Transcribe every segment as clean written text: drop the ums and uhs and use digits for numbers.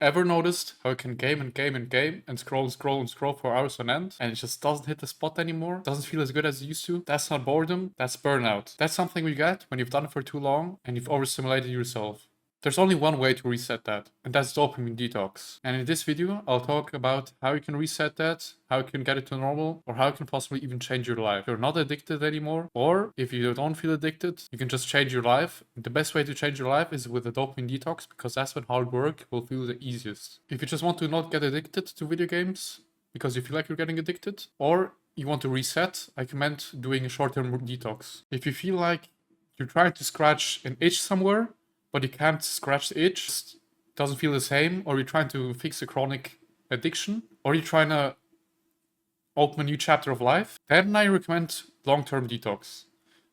Ever noticed how you can game and game and game and scroll and scroll and scroll for hours on end and it just doesn't hit the spot anymore? Doesn't feel as good as it used to? That's not boredom, that's burnout. That's something you get when you've done it for too long and you've overstimulated yourself. There's only one way to reset that, and that's dopamine detox. And in this video, I'll talk about how you can reset that, how you can get it to normal, or how you can possibly even change your life. If you're not addicted anymore, or if you don't feel addicted, you can just change your life. The best way to change your life is with a dopamine detox, because that's when hard work will feel the easiest. If you just want to not get addicted to video games, because you feel like you're getting addicted, or you want to reset, I recommend doing a short-term detox. If you feel like you're trying to scratch an itch somewhere, but you can't scratch the itch, it doesn't feel the same, or you're trying to fix a chronic addiction, or you're trying to open a new chapter of life, then I recommend long-term detox.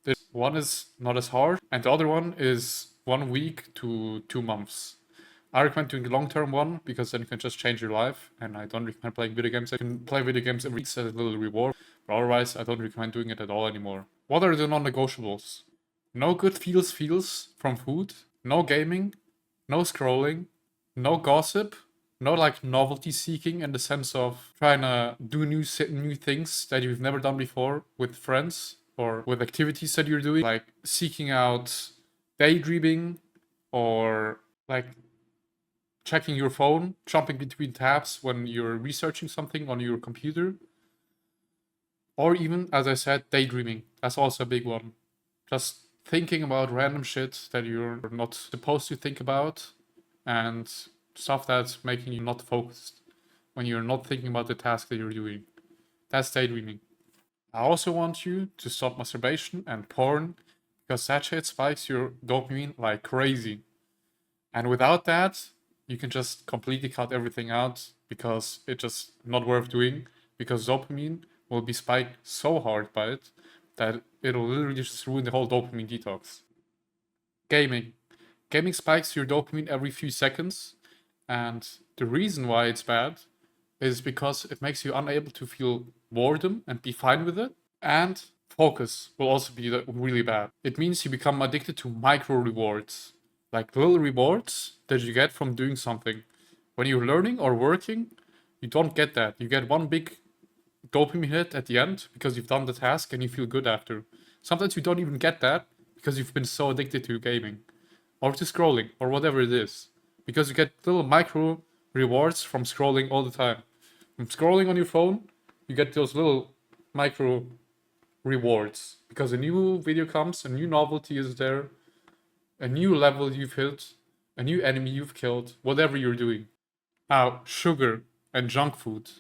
This one is not as hard, and the other one is 1 week to 2 months. I recommend doing the long-term one because then you can just change your life, and I don't recommend playing video games. I can play video games every week as a little reward, but otherwise I don't recommend doing it at all anymore. What are the non-negotiables? No good feels from food, no gaming, no scrolling, no gossip, no like novelty seeking in the sense of trying to do new things that you've never done before with friends or with activities that you're doing, like seeking out daydreaming or like checking your phone, jumping between tabs when you're researching something on your computer. Or even, as I said, daydreaming. That's also a big one. Just thinking about random shit that you're not supposed to think about and stuff that's making you not focused when you're not thinking about the task that you're doing. That's daydreaming. I also want you to stop masturbation and porn because that shit spikes your dopamine like crazy. And without that, you can just completely cut everything out because it's just not worth doing, because dopamine will be spiked so hard by it that it'll literally just ruin the whole dopamine detox. Gaming. Gaming spikes your dopamine every few seconds, and the reason why it's bad is because it makes you unable to feel boredom and be fine with it, and focus will also be really bad. It means you become addicted to micro rewards, like little rewards that you get from doing something. When you're learning or working, you don't get that. You get one big dopamine hit at the end because you've done the task and you feel good after. Sometimes you don't even get that because you've been so addicted to gaming or to scrolling or whatever it is, because you get little micro rewards from scrolling all the time. From scrolling on your phone, you get those little micro rewards because a new video comes, a new novelty is there, a new level you've hit, a new enemy you've killed, whatever you're doing. Now, sugar and junk food.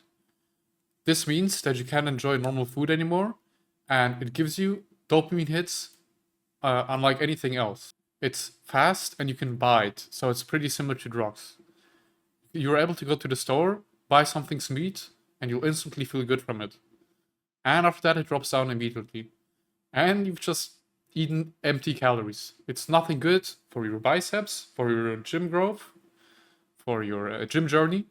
This means that you can't enjoy normal food anymore, and it gives you dopamine hits unlike anything else. It's fast and you can buy it, so it's pretty similar to drugs. You're able to go to the store, buy something sweet, and you'll instantly feel good from it. And after that, it drops down immediately. And you've just eaten empty calories. It's nothing good for your biceps, for your gym growth, for your gym journey,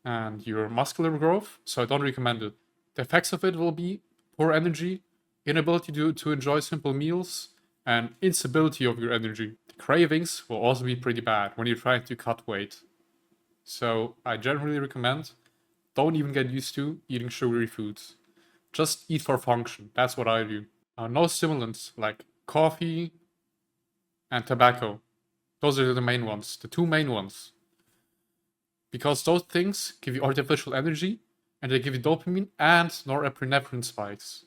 and your muscular growth, so I don't recommend it. The effects of it will be poor energy, inability to enjoy simple meals, and instability of your energy. The cravings will also be pretty bad when you're trying to cut weight. So I generally recommend don't even get used to eating sugary foods. Just eat for function. That's what I do. No stimulants like coffee and tobacco. Those are the main ones, the two main ones. Because those things give you artificial energy, and they give you dopamine and norepinephrine spikes.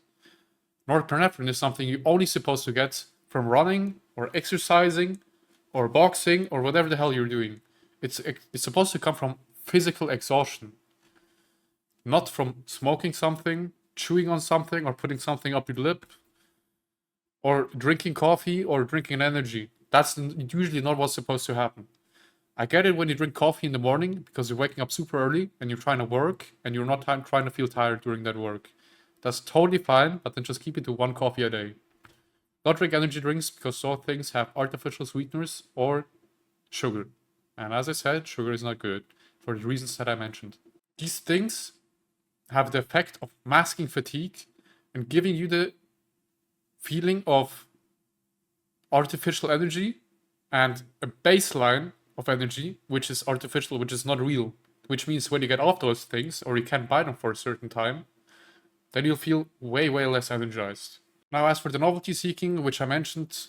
Norepinephrine is something you're only supposed to get from running, or exercising, or boxing, or whatever the hell you're doing. It's supposed to come from physical exhaustion, not from smoking something, chewing on something, or putting something up your lip, or drinking coffee, or drinking energy. That's usually not what's supposed to happen. I get it when you drink coffee in the morning because you're waking up super early and you're trying to work and you're not trying to feel tired during that work. That's totally fine, but then just keep it to 1 coffee a day. Don't drink energy drinks because those things have artificial sweeteners or sugar. And as I said, sugar is not good for the reasons that I mentioned. These things have the effect of masking fatigue and giving you the feeling of artificial energy and a baseline of energy, which is artificial, which is not real. Which means when you get off those things, or you can't buy them for a certain time, then you'll feel way, way less energized. Now, as for the novelty seeking, which I mentioned,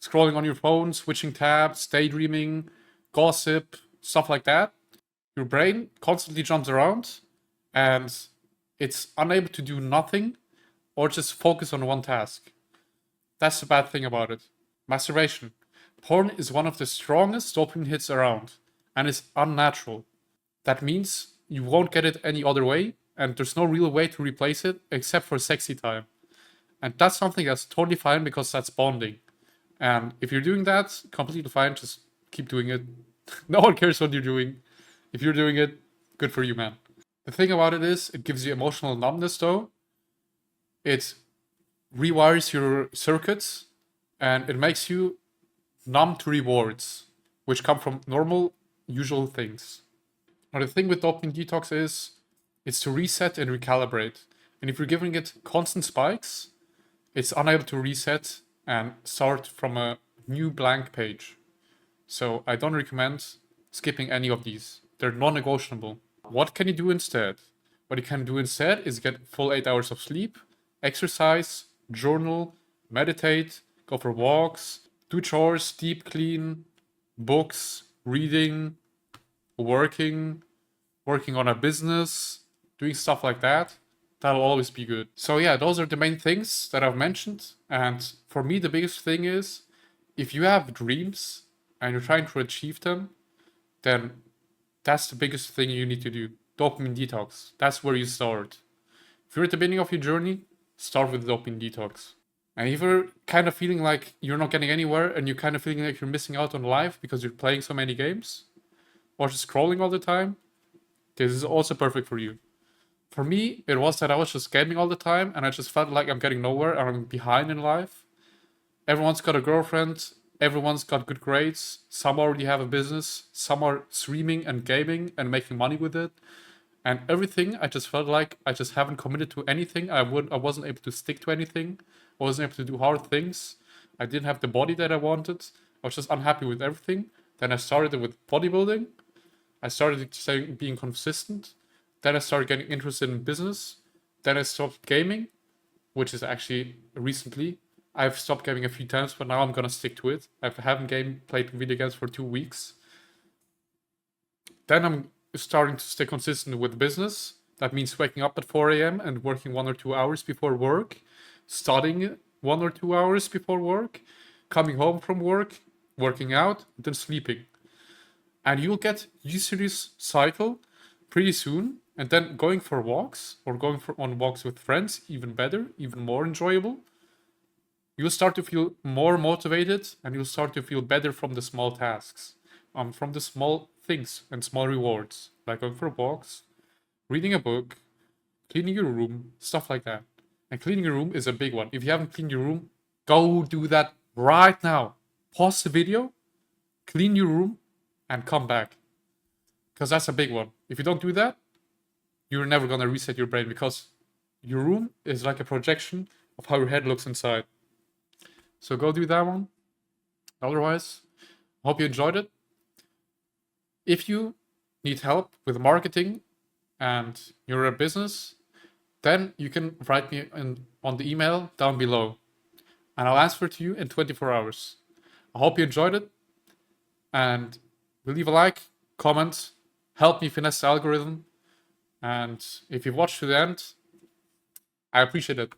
scrolling on your phone, switching tabs, daydreaming, gossip, stuff like that, your brain constantly jumps around and it's unable to do nothing or just focus on one task. That's the bad thing about it. Masturbation. Porn is one of the strongest dopamine hits around and is unnatural. That means you won't get it any other way, and there's no real way to replace it except for sexy time. And that's something that's totally fine because that's bonding. And if you're doing that, completely fine, just keep doing it. No one cares what you're doing. If you're doing it, good for you, man. The thing about it is, it gives you emotional numbness though. It rewires your circuits and it makes you numb to rewards, which come from normal, usual things. Now, the thing with dopamine detox is, it's to reset and recalibrate. And if you're giving it constant spikes, it's unable to reset and start from a new blank page. So I don't recommend skipping any of these. They're non-negotiable. What can you do instead? What you can do instead is get full 8 hours of sleep, exercise, journal, meditate, go for walks, do chores, deep clean, books, reading, working on a business, doing stuff like that. That'll always be good. So yeah, those are the main things that I've mentioned. And for me, the biggest thing is, if you have dreams and you're trying to achieve them, then that's the biggest thing you need to do. Dopamine detox. That's where you start. If you're at the beginning of your journey, start with dopamine detox. And if you're kind of feeling like you're not getting anywhere and you're kind of feeling like you're missing out on life because you're playing so many games or just scrolling all the time, this is also perfect for you. For me, it was that I was just gaming all the time and I just felt like I'm getting nowhere and I'm behind in life. Everyone's got a girlfriend, everyone's got good grades, some already have a business, some are streaming and gaming and making money with it. And everything, I just felt like I just haven't committed to anything. I wasn't able to stick to anything. I wasn't able to do hard things. I didn't have the body that I wanted. I was just unhappy with everything. Then I started with bodybuilding. I started being consistent. Then I started getting interested in business. Then I stopped gaming, which is actually recently. I've stopped gaming a few times, but now I'm gonna stick to it. I haven't played video games for 2 weeks. Then I'm starting to stay consistent with business. That means waking up at 4 a.m. and working 1 or 2 hours before work, studying 1 or 2 hours before work, coming home from work, working out, then sleeping. And you'll get used to this cycle pretty soon. And then going for walks or on walks with friends, even better, even more enjoyable. You'll start to feel more motivated and you'll start to feel better from the small tasks, from the small things and small rewards, like going for walks, reading a book, cleaning your room, stuff like that. And cleaning your room is a big one. If you haven't cleaned your room, go do that right now. Pause the video, clean your room, and come back. Because that's a big one. If you don't do that, you're never gonna reset your brain because your room is like a projection of how your head looks inside. So go do that one. Otherwise, I hope you enjoyed it. If you need help with marketing and you're a business, then you can write me on the email down below and I'll answer to you in 24 hours. I hope you enjoyed it and leave a like, comment, help me finesse the algorithm. And if you've watched to the end, I appreciate it.